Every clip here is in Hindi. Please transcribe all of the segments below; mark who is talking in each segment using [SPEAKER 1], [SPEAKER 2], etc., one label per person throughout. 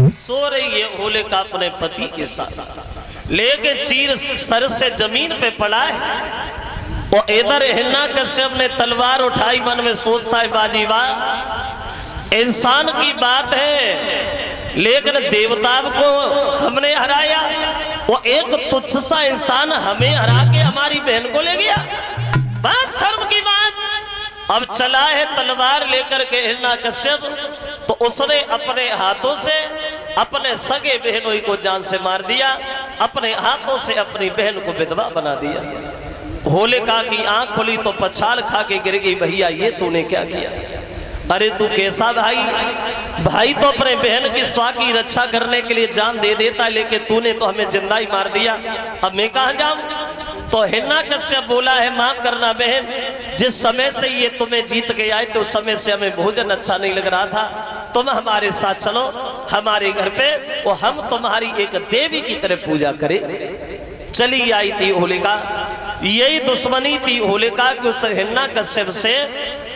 [SPEAKER 1] सो रही है होलिका अपने पति के साथ, लेके चीर सर से जमीन पे पड़ा है। और इधर हिरण्यकश्यप ने तलवार उठाई, मन में सोचता है बाजी वाह, इंसान की बात है लेकिन देवता को हमने हराया, वो एक तुच्छ सा इंसान हमें हरा के हमारी बहन को ले गया, बात शर्म की बात। अब चला है तलवार लेकर के हिरण्यकश्यप, तो उसने अपने हाथों से अपने सगे बहनों को जान से मार दिया, अपने हाथों से अपनी बहन को विधवा बना दिया। होलिका की आंख खुली तो पछाड़ खा के गिर गई, भैया ये तूने क्या किया? अरे तू कैसा भाई? भाई तो अपने बहन की स्वा की रक्षा करने के लिए जान दे देता है, लेकिन तूने तो हमें जिंदा ही मार दिया, अब मैं कहां जाऊं? तो हिरण्यकश्यप बोला है माफ करना बहन, जिस समय से ये तुम्हें जीत के आए तो उस समय से हमें भोजन अच्छा नहीं लग रहा था, तुम हमारे साथ चलो हमारे घर पे, और हम तुम्हारी एक देवी की तरह पूजा करें। चली आई थी होलिका, यही दुश्मनी थी होलिका की उस हिरण्यकश्यप से,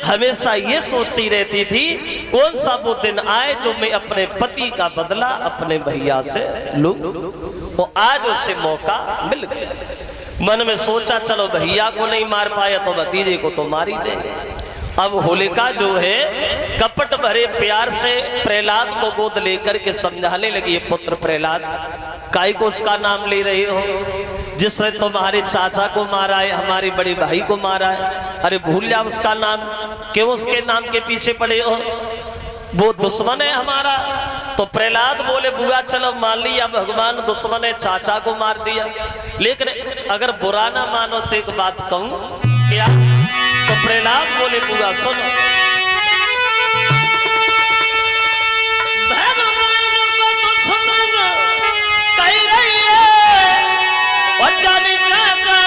[SPEAKER 1] हमेशा ये सोचती रहती थी कौन सा वो दिन आए जो मैं अपने पति का बदला अपने भैया से लूं। वो आज उसे मौका मिल गया, मन में सोचा चलो भैया को नहीं मार पाया तो भतीजे को तो मार ही देंगे। अब होलिका जो है कपट भरे प्यार से प्रहलाद को गोद लेकर के समझाने लगी, पुत्र प्रहलाद काई को उसका नाम ले रहे हो, जिसने तुम्हारे चाचा को मारा है, हमारे बड़े भाई को मारा है, अरे भूल जा उसका नाम, क्यों उसके नाम के पीछे पड़े हो, वो दुश्मन है हमारा। तो प्रहलाद बोले बुआ चलो मान लिया भगवान दुश्मन है, चाचा को मार दिया, लेकिन अगर बुरा ना मानो तो एक बात कहूं क्या? तो प्रहलाद बोले बुआ सुनो, भगवान को दुश्मन कह रही है और जाने चाचा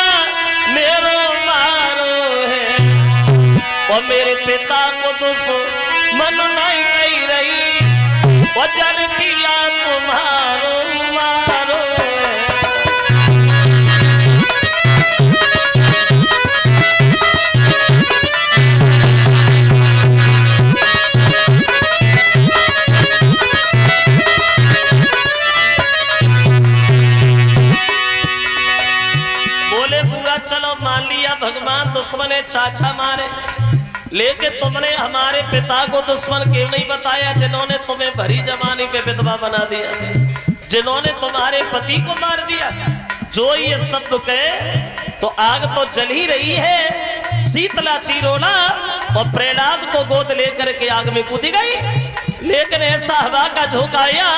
[SPEAKER 1] मेरो मारो है, और मेरे पिता को दुश्मन नहीं कह रही और जन पिया तुम्हारो मारो। बोले बुआ चलो मान लिया भगवान दुश्मन है, चाचा मारे, लेकिन तुमने हमारे पिता को दुश्मन क्यों नहीं बताया, जिन्होंने तुम्हें भरी जवानी पे विधवा बना दिया, जिन्होंने तुम्हारे पति को मार दिया। जो ये शब्द कहे तो आग तो जल ही रही है, शीतला चिरोला और प्रहलाद को गोद लेकर के आग में कूद गई, लेकिन ऐसा हवा का झोंका आया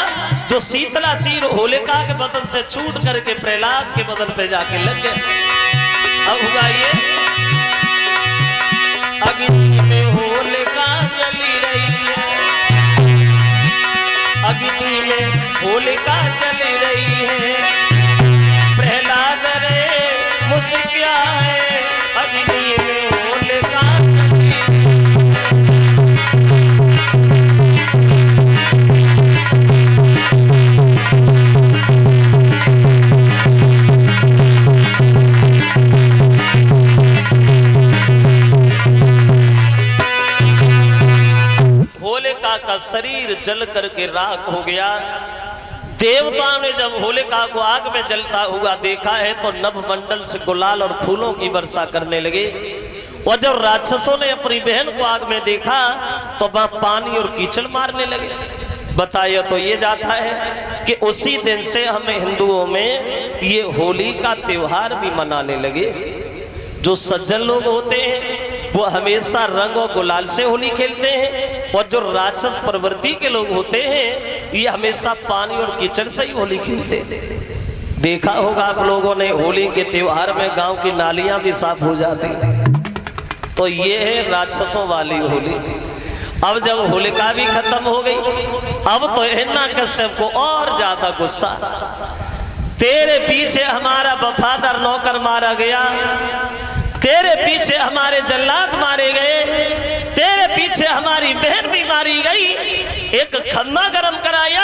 [SPEAKER 1] जो शीतला चीर होलिका के बदन से छूट करके प्रहलाद के बदन पे जाके लग गए। अब हुआ ये अग्नि में होलिका जली रही है, अग्नि में होलिका जली रही है, प्रहलाद रे मुस्किया है, अग्नि में होलिका का शरीर जल करके राख हो गया। देवताओं ने जब होलिका को आग में जलता हुआ देखा है तो नभमंडल से गुलाल और फूलों की वर्षा करने लगे, और जब राक्षसों ने अपनी बहन को आग में देखा तो वहां पानी और कीचड़ मारने लगे। बताया तो ये जाता है कि उसी दिन से हमें हिंदुओं में ये होली का त्योहार भी मनाने लगे। जो सज्जन लोग होते हैं वो हमेशा रंग और गुलाल से होली खेलते हैं, और जो राक्षस प्रवृत्ति के लोग होते हैं ये हमेशा पानी और कीचड़ से ही होली खेलते हैं। देखा होगा आप लोगों ने होली के त्योहार में गांव की नालियां भी साफ हो जाती, तो ये है राक्षसों वाली होली। अब जब होलिका भी खत्म हो गई, अब तो हिरण्यकश्यप को और ज्यादा गुस्सा, तेरे पीछे हमारा वफादार नौकर मारा गया, तेरे पीछे हमारे जल्लाद मारे गए, तेरे पीछे हमारी बहन भी मारी गई, एक खम्मा गरम कराया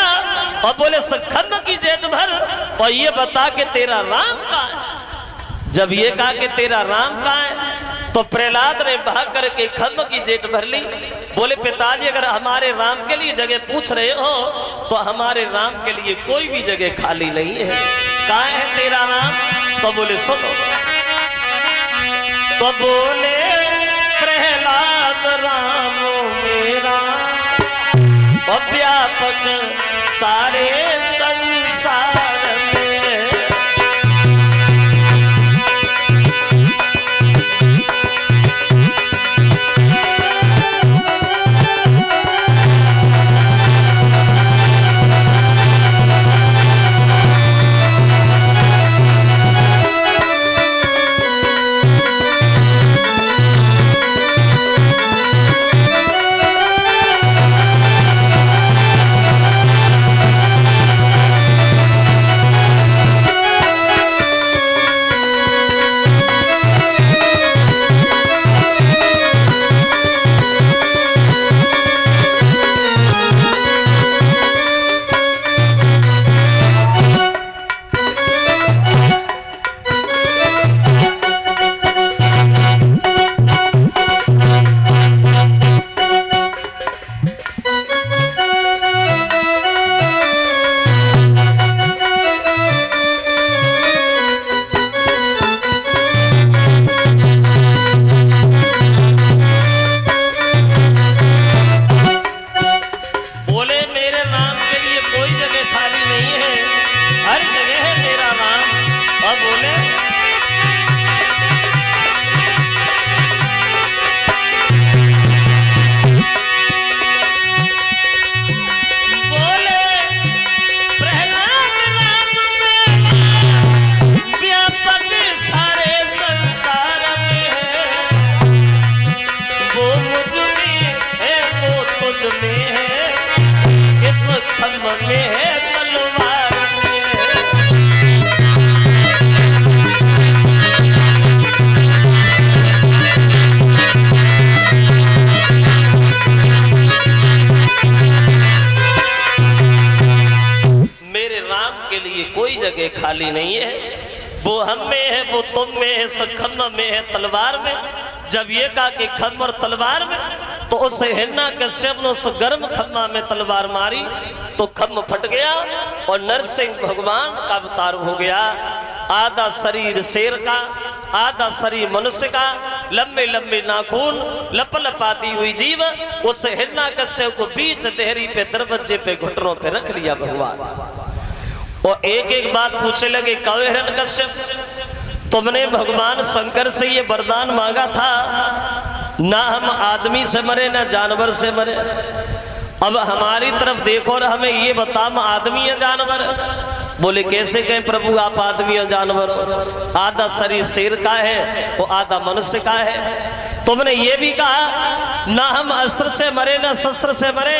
[SPEAKER 1] और बोले खम्मा की जेठ भर और ये बता के तेरा राम कहाँ है। जब ये कहा कि तेरा राम कहाँ है तो प्रहलाद ने भाग करके खम्मा की जेठ भर ली बोले पिताजी अगर हमारे राम के लिए जगह पूछ रहे हो तो हमारे राम के लिए कोई भी जगह खाली नहीं है। कहाँ है तेरा राम? तो बोले सुनो। तो बोले प्रहलाद राम मेरा और व्यापक सारे संसार में। खाली नहीं है। वो हम में है, वो तुम में है, खम्म में है, तलवार में। जब ये कहा कि खम्म और तलवार में, तो उस हिरण्य कश्यप ने उस गर्म खम्मा में तलवार मारी तो खम्म फट गया और नरसिंह भगवान का अवतार हो गया। आधा शरीर शेर का, आधा शरीर मनुष्य का, लंबे लंबे नाखून, लप लपाती हुई जीव। उस हिरण्य कश्यप को बीच देहरी पे, दरवाजे पे, घुटनों पे रख लिया भगवान। और एक एक बात पूछने लगे, कहो हिरण्यकश्यप, तुमने भगवान शंकर से ये वरदान मांगा था, ना हम आदमी से मरे ना जानवर से मरे। अब हमारी तरफ देखो और हमें ये बता, हम आदमी या जानवर? बोले कैसे कहें प्रभु आप आदमी और जानवर हो? आधा शरीर शेर का है वो आधा मनुष्य का है। तुमने ये भी कहा ना हम अस्त्र से मरे ना शस्त्र से मरे।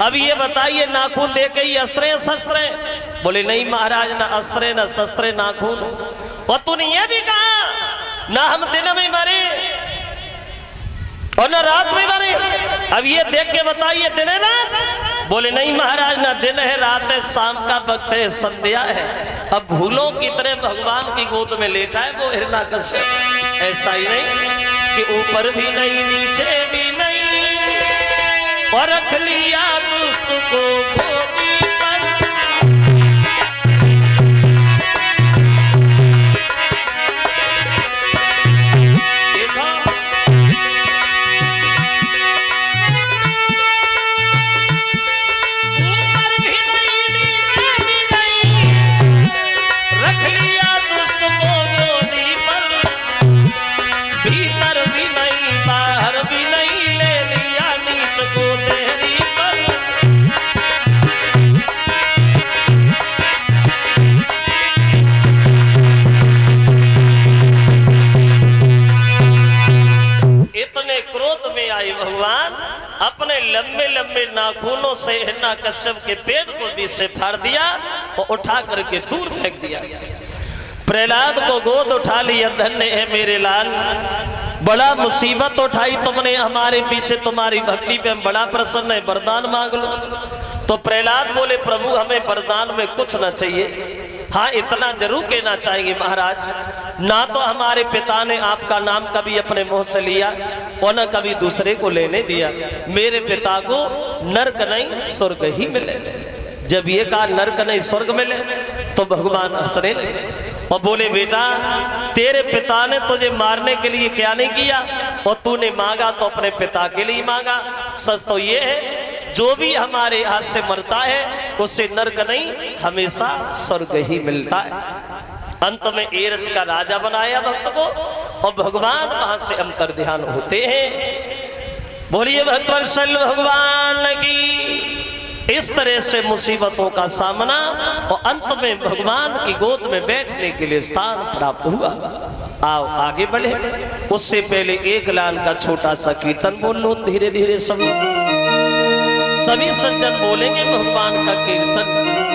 [SPEAKER 1] अब ये बताइए नाखून लेके ही अस्त्र है शस्त्र है? बोले नहीं महाराज, ना अस्त्र ना शस्त्र नाखून। और तूने ये भी कहा ना हम दिन में मरे और ना रात में मरे। अब ये देख के बताइए दिन है रात? बोले नहीं महाराज, ना दिन है रात है, शाम का वक्त है, संध्या है। अब भूलों की तरह भगवान की गोद में लेटा है वो हिरण्यकश्यप। ऐसा ही नहीं कि ऊपर भी नहीं नीचे भी नहीं, और रख लिया दुष्ट को गोदी पर। भगवान अपने लंबे लंबे नाखूनों से हिरण्यकश्यप के पेट को बीच से फाड़ दिया और उठा करके दूर फेंक दिया। प्रहलाद को गोद उठा लिया। धन्य है मेरे लाल, बड़ा मुसीबत उठाई तुमने हमारे पीछे, तुम्हारी भक्ति पे हम बड़ा प्रसन्न है, वरदान मांग लो। तो प्रहलाद बोले प्रभु हमें वरदान में कुछ ना चाहिए, हाँ इतना जरूर कहना चाहिए महाराज, ना तो हमारे पिता ने आपका नाम कभी अपने मुंह से लिया और न कभी दूसरे को लेने दिया। मेरे पिता को नरक नहीं स्वर्ग ही मिले। जब ये कहा नरक नहीं स्वर्ग मिले तो भगवान हंसने लगे और बोले बेटा तेरे पिता ने तुझे मारने के लिए क्या नहीं किया, और तूने मांगा तो अपने पिता के लिए मांगा। सच तो ये है जो भी हमारे हाथ से मरता है उसे नरक नहीं हमेशा स्वर्ग ही मिलता है। अंत में एरस का राजा बनाया भक्त को और भगवान वहां से अंतर ध्यान होते हैं। बोलिए भगवान भगवान की। इस तरह से मुसीबतों का सामना और अंत में भगवान की गोद में बैठने के लिए स्थान प्राप्त हुआ। आओ आगे बढ़े, उससे पहले एक लाइन का छोटा सा कीर्तन बोल लो धीरे धीरे सभी सज्जन बोलेंगे भगवान का कीर्तन।